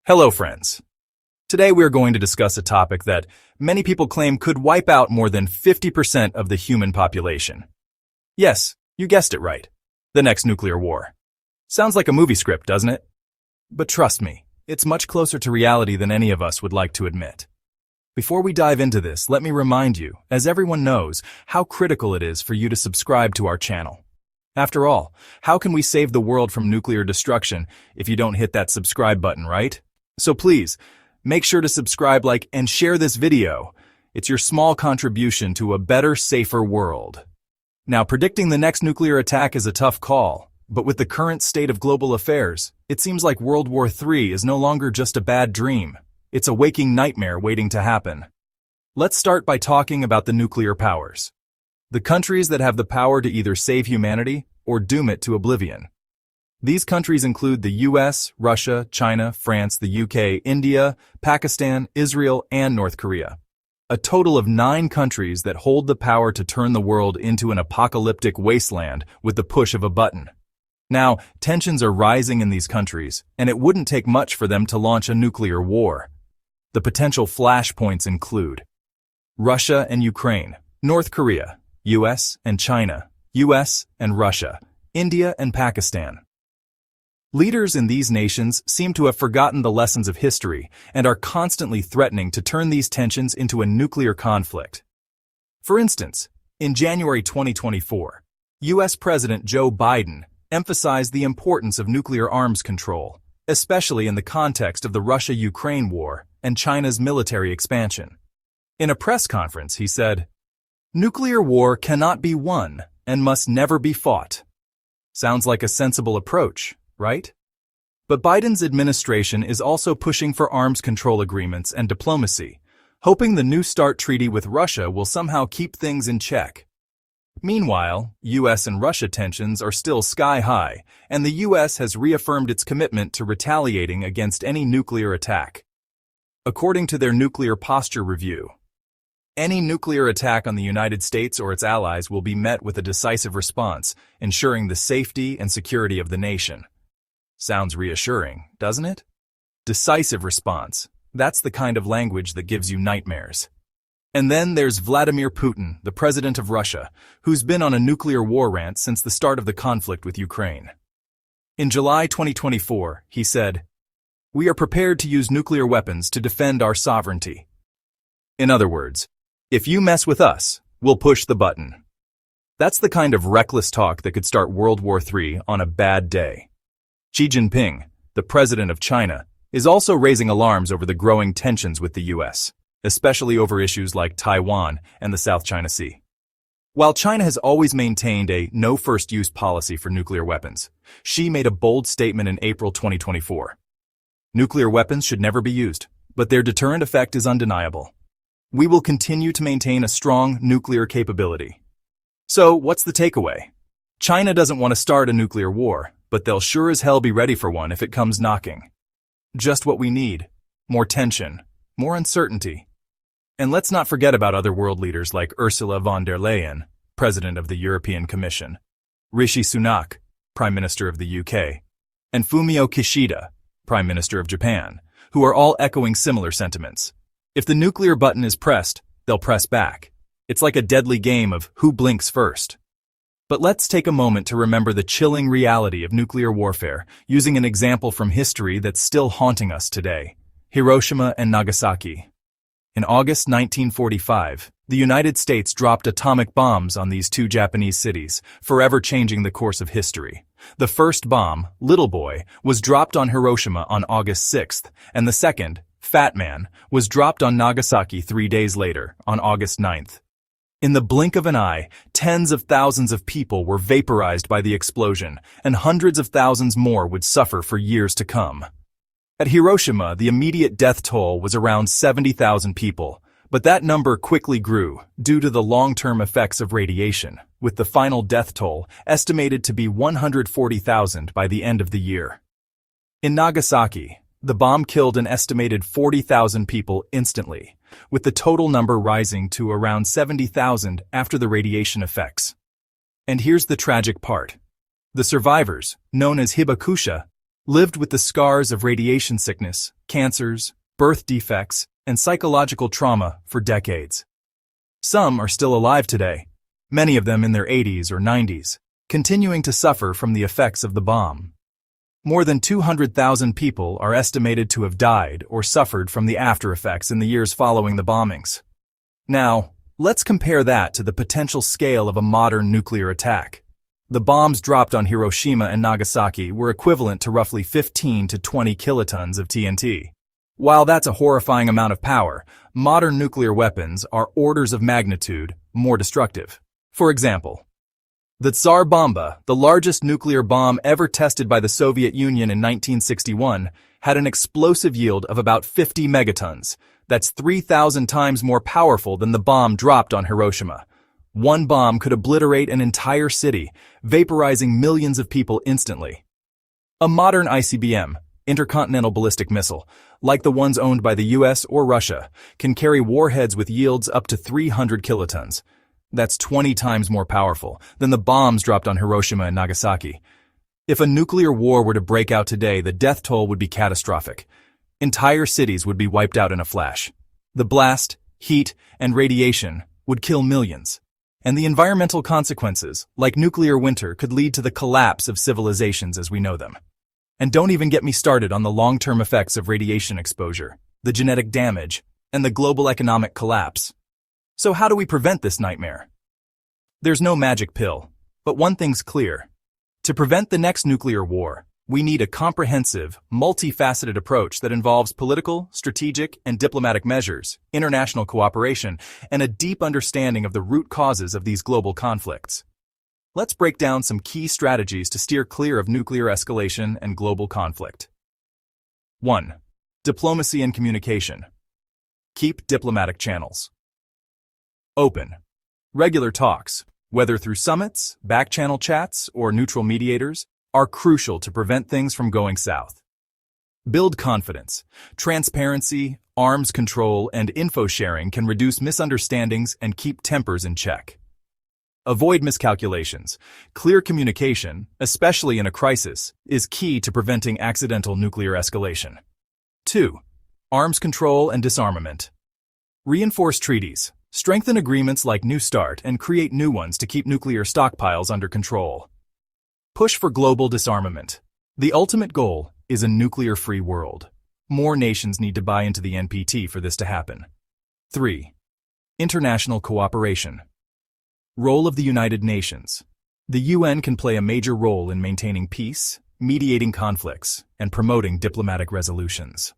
Hello, friends. Today we are going to discuss a topic that many people claim could wipe out more than 50% of the human population. Yes, you guessed it right. The next nuclear war. Sounds like a movie script, doesn't it? But trust me, it's much closer to reality than any of us would like to admit. Before we dive into this, let me remind you, as everyone knows, how critical it is for you to subscribe to our channel. After all, how can we save the world from nuclear destruction if you don't hit that subscribe button, right? So please, make sure to subscribe, like, and share this video. It's your small contribution to a better, safer world. Now, predicting the next nuclear attack is a tough call, but with the current state of global affairs, it seems like World War III is no longer just a bad dream. It's a waking nightmare waiting to happen. Let's start by talking about the nuclear powers. The countries that have the power to either save humanity or doom it to oblivion. These countries include the US, Russia, China, France, the UK, India, Pakistan, Israel, and North Korea. A total of 9 countries that hold the power to turn the world into an apocalyptic wasteland with the push of a button. Now, tensions are rising in these countries, and it wouldn't take much for them to launch a nuclear war. The potential flashpoints include Russia and Ukraine, North Korea, US and China, US and Russia, India and Pakistan. Leaders in these nations seem to have forgotten the lessons of history and are constantly threatening to turn these tensions into a nuclear conflict. For instance, in January 2024, US President Joe Biden emphasized the importance of nuclear arms control, especially in the context of the Russia-Ukraine war and China's military expansion. In a press conference, he said, "Nuclear war cannot be won and must never be fought." Sounds like a sensible approach, right? But Biden's administration is also pushing for arms control agreements and diplomacy, hoping the New START treaty with Russia will somehow keep things in check. Meanwhile, US and Russia tensions are still sky high, and the US has reaffirmed its commitment to retaliating against any nuclear attack. According to their nuclear posture review, any nuclear attack on the United States or its allies will be met with a decisive response, ensuring the safety and security of the nation. Sounds reassuring, doesn't it? Decisive response. That's the kind of language that gives you nightmares. And then there's Vladimir Putin, the president of Russia, who's been on a nuclear war rant since the start of the conflict with Ukraine. In July 2024, he said, "We are prepared to use nuclear weapons to defend our sovereignty." In other words, if you mess with us, we'll push the button. That's the kind of reckless talk that could start World War III on a bad day. Xi Jinping, the president of China, is also raising alarms over the growing tensions with the US, especially over issues like Taiwan and the South China Sea. While China has always maintained a no first-use policy for nuclear weapons, Xi made a bold statement in April 2024. Nuclear weapons should never be used, but their deterrent effect is undeniable. We will continue to maintain a strong nuclear capability. So, what's the takeaway? China doesn't want to start a nuclear war, but they'll sure as hell be ready for one if it comes knocking. Just what we need. More tension, more uncertainty. And let's not forget about other world leaders like Ursula von der Leyen, President of the European Commission, Rishi Sunak, Prime Minister of the UK, and Fumio Kishida, Prime Minister of Japan, who are all echoing similar sentiments. If the nuclear button is pressed, they'll press back. It's like a deadly game of who blinks first. But let's take a moment to remember the chilling reality of nuclear warfare, using an example from history that's still haunting us today: Hiroshima and Nagasaki. In August 1945, the United States dropped atomic bombs on these 2 Japanese cities, forever changing the course of history. The first bomb, Little Boy, was dropped on Hiroshima on August 6th, and the second, Fat Man, was dropped on Nagasaki 3 days later, on August 9th. In the blink of an eye, tens of thousands of people were vaporized by the explosion, and hundreds of thousands more would suffer for years to come. At Hiroshima, the immediate death toll was around 70,000 people, but that number quickly grew due to the long-term effects of radiation, with the final death toll estimated to be 140,000 by the end of the year. In Nagasaki, the bomb killed an estimated 40,000 people instantly, with the total number rising to around 70,000 after the radiation effects. And here's the tragic part. The survivors, known as hibakusha, lived with the scars of radiation sickness, cancers, birth defects, and psychological trauma for decades. Some are still alive today, many of them in their 80s or 90s, continuing to suffer from the effects of the bomb. More than 200,000 people are estimated to have died or suffered from the aftereffects in the years following the bombings. Now, let's compare that to the potential scale of a modern nuclear attack. The bombs dropped on Hiroshima and Nagasaki were equivalent to roughly 15 to 20 kilotons of TNT. While that's a horrifying amount of power, modern nuclear weapons are orders of magnitude more destructive. For example, the Tsar Bomba, the largest nuclear bomb ever tested by the Soviet Union in 1961, had an explosive yield of about 50 megatons. That's 3,000 times more powerful than the bomb dropped on Hiroshima. One bomb could obliterate an entire city, vaporizing millions of people instantly. A modern ICBM, intercontinental ballistic missile, like the ones owned by the US or Russia, can carry warheads with yields up to 300 kilotons. That's 20 times more powerful than the bombs dropped on Hiroshima and Nagasaki. If a nuclear war were to break out today, the death toll would be catastrophic. Entire cities would be wiped out in a flash. The blast, heat, and radiation would kill millions. And the environmental consequences, like nuclear winter, could lead to the collapse of civilizations as we know them. And don't even get me started on the long-term effects of radiation exposure, the genetic damage, and the global economic collapse. So how do we prevent this nightmare? There's no magic pill, but one thing's clear. To prevent the next nuclear war, we need a comprehensive, multifaceted approach that involves political, strategic, and diplomatic measures, international cooperation, and a deep understanding of the root causes of these global conflicts. Let's break down some key strategies to steer clear of nuclear escalation and global conflict. 1. Diplomacy and communication. Keep diplomatic channels open. Regular talks, whether through summits, back-channel chats, or neutral mediators, are crucial to prevent things from going south. Build confidence. Transparency, arms control, and info sharing can reduce misunderstandings and keep tempers in check. Avoid miscalculations. Clear communication, especially in a crisis, is key to preventing accidental nuclear escalation. 2. Arms control and disarmament. Reinforce treaties. Strengthen agreements like New START and create new ones to keep nuclear stockpiles under control. Push for global disarmament. The ultimate goal is a nuclear-free world. More nations need to buy into the NPT for this to happen. 3. International cooperation. Role of the United Nations. The UN can play a major role in maintaining peace, mediating conflicts, and promoting diplomatic resolutions.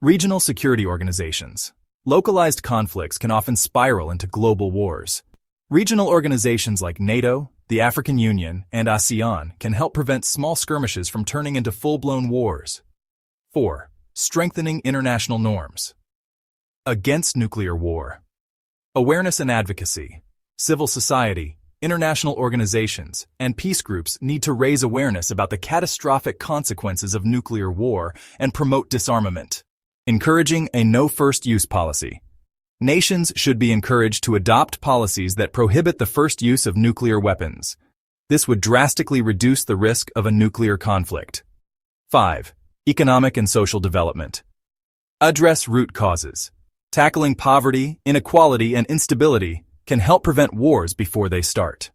Regional security organizations. Localized conflicts can often spiral into global wars. Regional organizations like NATO, the African Union, and ASEAN can help prevent small skirmishes from turning into full-blown wars. 4. Strengthening international norms. Against nuclear war. Awareness and advocacy. Civil society, international organizations, and peace groups need to raise awareness about the catastrophic consequences of nuclear war and promote disarmament. Encouraging a no-first-use policy. Nations should be encouraged to adopt policies that prohibit the first use of nuclear weapons. This would drastically reduce the risk of a nuclear conflict. 5. Economic and social development. Address root causes. Tackling poverty, inequality, and instability can help prevent wars before they start.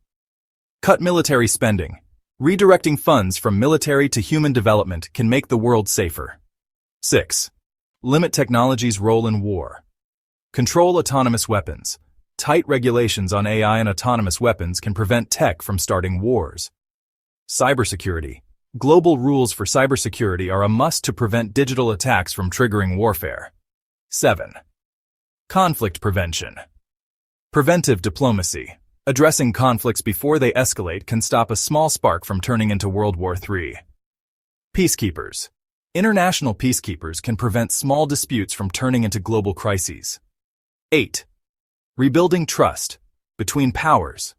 Cut military spending. Redirecting funds from military to human development can make the world safer. 6. Limit technology's role in war. Control autonomous weapons. Tight regulations on AI and autonomous weapons can prevent tech from starting wars. Cybersecurity. Global rules for cybersecurity are a must to prevent digital attacks from triggering warfare. 7. Conflict prevention. Preventive diplomacy. Addressing conflicts before they escalate can stop a small spark from turning into World War III. Peacekeepers. International peacekeepers can prevent small disputes from turning into global crises. 8. Rebuilding trust between powers.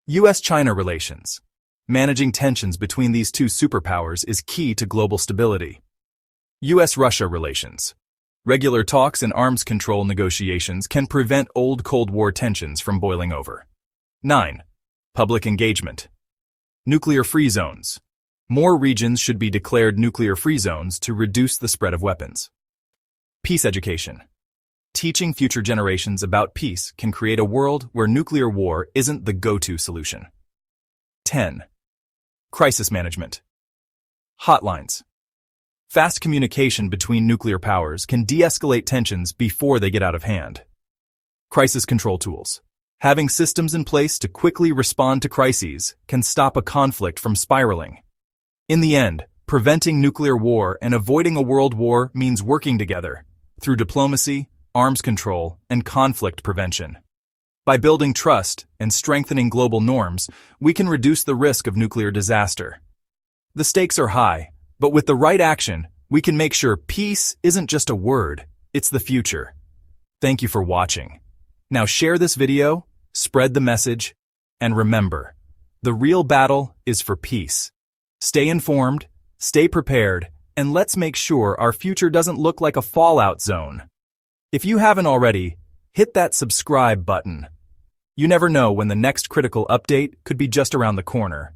US-China relations. Managing tensions between these two superpowers is key to global stability. US-Russia relations. Regular talks and arms control negotiations can prevent old Cold War tensions from boiling over. 9. Public engagement. Nuclear-free zones. More regions should be declared nuclear-free zones to reduce the spread of weapons. Peace education. Teaching future generations about peace can create a world where nuclear war isn't the go-to solution. 10. Crisis management. Hotlines. Fast communication between nuclear powers can de-escalate tensions before they get out of hand. Crisis control tools. Having systems in place to quickly respond to crises can stop a conflict from spiraling. In the end, preventing nuclear war and avoiding a world war means working together through diplomacy, arms control, and conflict prevention. By building trust and strengthening global norms, we can reduce the risk of nuclear disaster. The stakes are high, but with the right action, we can make sure peace isn't just a word, it's the future. Thank you for watching. Now share this video, spread the message, and remember, the real battle is for peace. Stay informed, stay prepared, and let's make sure our future doesn't look like a fallout zone. If you haven't already, hit that subscribe button. You never know when the next critical update could be just around the corner.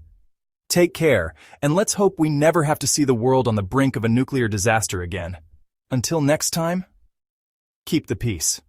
Take care, and let's hope we never have to see the world on the brink of a nuclear disaster again. Until next time, keep the peace.